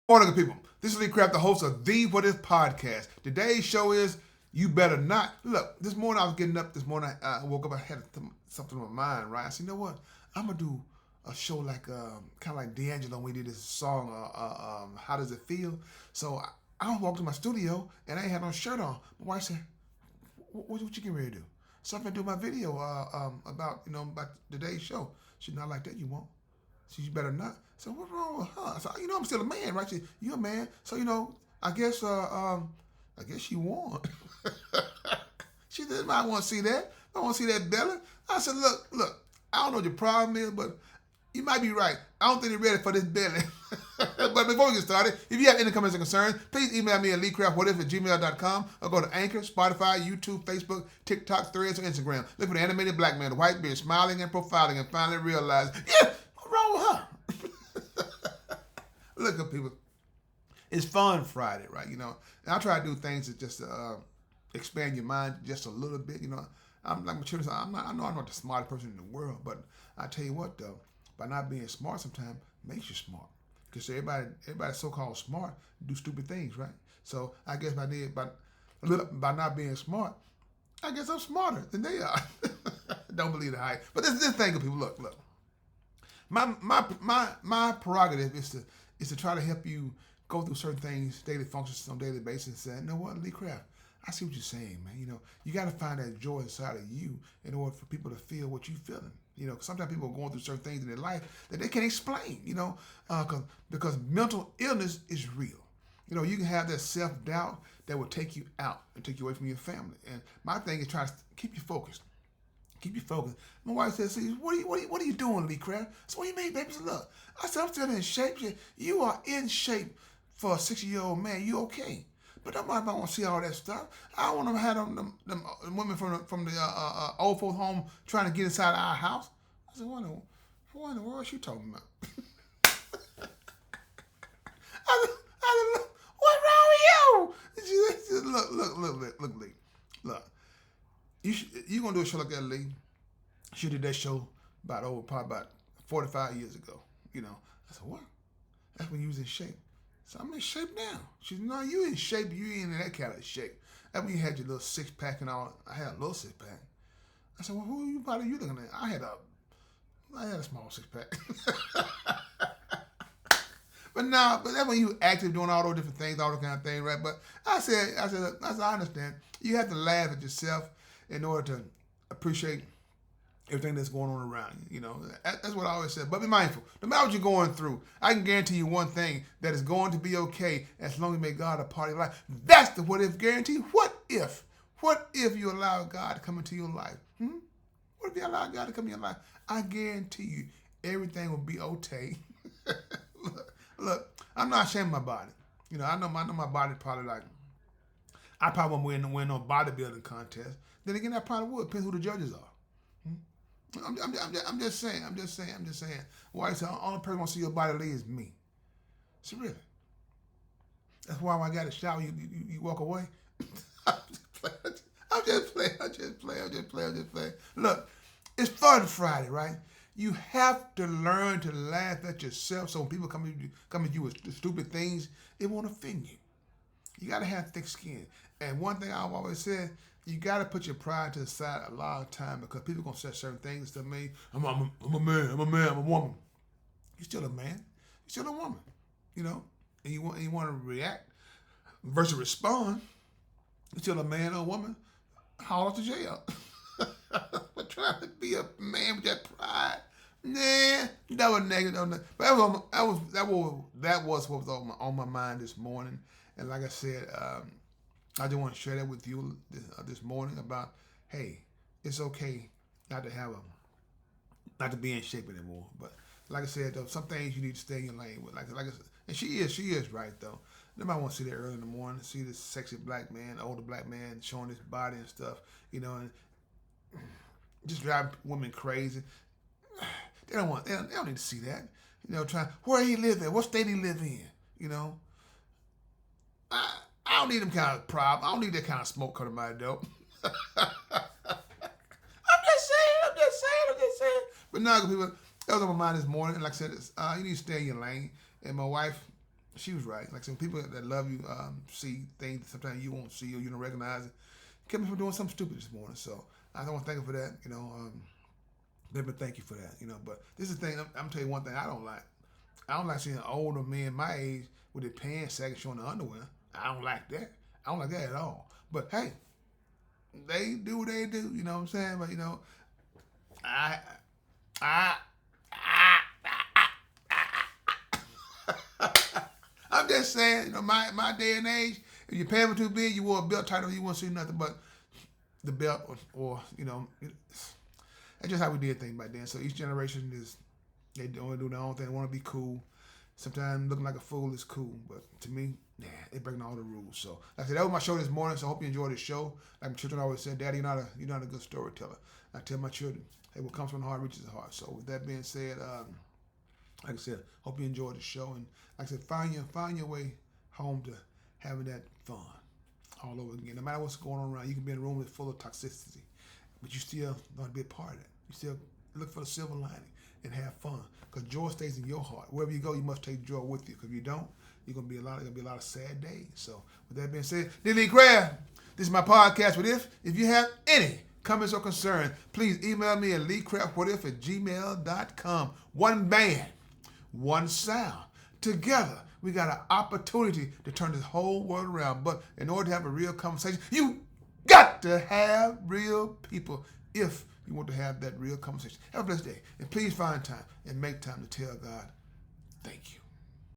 Morning, people. This is Lee Craft, the host of The What If podcast. Today's show is You Better Not. Look, this morning I was getting up. This morning I woke up. I had something on my mind, right? I said, you know what? I'm gonna do a show like kind of like D'Angelo when we did this song. How does it feel? So I walked to my studio and I ain't had no shirt on. My wife said, what you getting ready to do? So I'm gonna do my video about about today's show. She's not like that. You won't. So you better not. So what's wrong with her? So I'm still a man, right? You're a man. So I guess she won. She said, I want to see that. I want to see that belly. I said, look. I don't know what your problem is, but you might be right. I don't think they're ready for this belly. But before we get started, if you have any comments or concerns, please email me at leecraftwhatif@gmail.com or go to Anchor, Spotify, YouTube, Facebook, TikTok, Threads, or Instagram. Look for the animated black man, the white beard, smiling and profiling, and finally realize, yeah, what's wrong with her? Look at people. It's Fun Friday, right? And I try to do things that just expand your mind just a little bit. I'm like my children. I know I'm not the smartest person in the world, but I tell you what though, by not being smart sometimes makes you smart. Because everybody so-called smart do stupid things, right? So I guess by not being smart, I guess I'm smarter than they are. Don't believe the hype. But this thing of people, look. My prerogative is to try to help you go through certain things, daily functions on a daily basis, and say, you know what, Lee Craft, I see what you're saying, man. You got to find that joy inside of you in order for people to feel what you're feeling. Cause sometimes people are going through certain things in their life that they can't explain. Because mental illness is real. You can have that self-doubt that will take you out and take you away from your family. And my thing is try to keep you focused. Keep you focused. My wife says, "See, what are you doing, Lee Craft?" So what do you mean, baby? I said, look, I said, I'm still in shape. She said, you are in shape for a 60-year-old man. You okay? But nobody want to see all that stuff. I don't want to have them women from the old folks home trying to get inside our house. I said, what in the world is she talking about? I said, look, what's wrong with you? She said, look, Lee. Look. You gonna do a show like that, Lee? She did that show probably about 45 years ago. I said, what? That's when you was in shape. So I'm in shape now. She said, no, you in shape. You ain't in that kind of shape. That's when you had your little 6-pack and all. I had a little 6-pack. I said, well, who are you looking at? I had a small 6-pack. But that's when you active doing all those different things, all those kind of things, right? But I said, I understand. You have to laugh at yourself in order to appreciate everything that's going on around you. That's what I always said. But be mindful. No matter what you're going through, I can guarantee you one thing, that is going to be okay as long as you make God a part of your life. That's the what if guarantee. What if? What if you allow God to come into your life? What if you allow God to come into your life? I guarantee you everything will be okay. Look, I'm not ashamed of my body. I know my body probably like, I probably won't win no bodybuilding contest. Then again, I probably would. Depends who the judges are. I'm just saying. Why is the only person want to see your body lay is me? So really, that's why when I got to shower, you walk away. I'm just playing. Look, it's Fun Friday, right? You have to learn to laugh at yourself. So when people come at you with stupid things, it won't offend you. You got to have thick skin. And one thing I've always said, you got to put your pride to the side a lot of time, because people going to say certain things to me. I'm a man, I'm a woman. You're still a man. You're still a woman. And you want to react versus respond. You're still a man or a woman. Haul to jail. But trying to be a man with that pride, nah, that was negative. But that was what was on my mind this morning. And like I said, I just want to share that with you this morning about, hey, it's okay not to be in shape anymore. But like I said, though, some things you need to stay in your lane with. Like I said, and she is right though. Nobody want to see that early in the morning, see this sexy black man, older black man showing his body and stuff, and just drive women crazy. They don't need to see that. Where he live at, what state he live in. I don't need them kind of problem. I don't need that kind of smoke coming out of my dope. I'm just saying. But now, people, that was on my mind this morning. And like I said, you need to stay in your lane. And my wife, she was right. Like some people that love you see things that sometimes you won't see or you don't recognize it. Kept me from doing something stupid this morning. So I don't want to thank her for that. Baby, thank you for that. But this is the thing. I'm telling you one thing I don't like. I don't like seeing older men my age with their pants sagging showing the underwear. I don't like that. I don't like that at all. But hey, they do what they do. You know what I'm saying? But I, I, I'm just saying. My day and age. If your pants were too big, you wore a belt tighter, you won't see nothing but the belt, or that's just how we did things back then. So each generation they only do their own thing. They want to be cool. Sometimes looking like a fool is cool, but to me, they breaking all the rules. So like I said, that was my show this morning. So I hope you enjoyed the show. Like my children always said, Daddy, you're not a good storyteller. I tell my children, hey, what comes from the heart reaches the heart. So with that being said, like I said, hope you enjoyed the show, and like I said, find your way home to having that fun all over again. No matter what's going on around, you can be in a room that's full of toxicity, but you still want to be a part of it. You still look for the silver lining and have fun, because joy stays in your heart. Wherever you go, you must take joy with you. Because if you don't, there's gonna be a lot of sad days. So with that being said, Lee Craft, this is my podcast. What if you have any comments or concerns, please email me at leecraftwhatif@gmail.com. One band, one sound. Together, we got an opportunity to turn this whole world around. But in order to have a real conversation, you got to have real people if you want to have that real conversation. Have a blessed day. And please find time and make time to tell God, thank you.